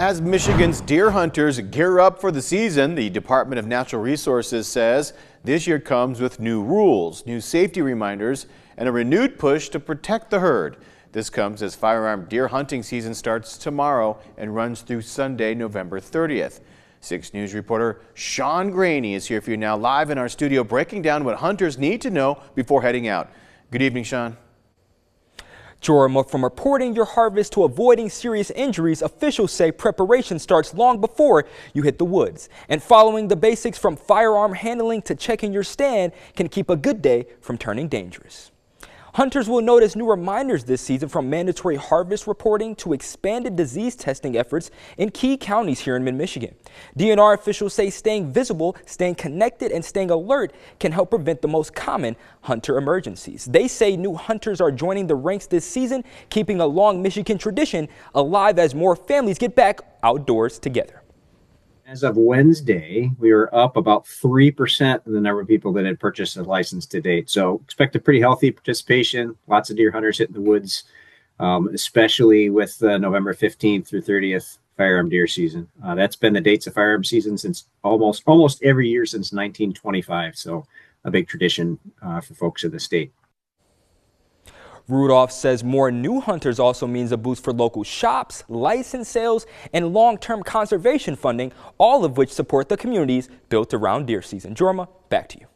As Michigan's deer hunters gear up for the season, the Department of Natural Resources says this year comes with new rules, new safety reminders, and a renewed push to protect the herd. This comes as firearm deer hunting season starts tomorrow and runs through Sunday, November 30th. 6 News reporter Sean Graney is here for you now live in our studio breaking down what hunters need to know before heading out. Good evening, Sean. Jorma, from reporting your harvest to avoiding serious injuries, officials say preparation starts long before you hit the woods. And following the basics from firearm handling to checking your stand can keep a good day from turning dangerous. Hunters will notice new reminders this season, from mandatory harvest reporting to expanded disease testing efforts in key counties here in mid-Michigan. DNR officials say staying visible, staying connected, and staying alert can help prevent the most common hunter emergencies. They say new hunters are joining the ranks this season, keeping a long Michigan tradition alive as more families get back outdoors together. As of Wednesday, we were up about 3% in the number of people that had purchased a license to date. So expect a pretty healthy participation. Lots of deer hunters hitting the woods, especially with November 15th through 30th firearm deer season. That's been the dates of firearm season since almost every year since 1925. So a big tradition for folks in the state. Rudolph says more new hunters also means a boost for local shops, license sales, and long-term conservation funding, all of which support the communities built around deer season. Jorma, back to you.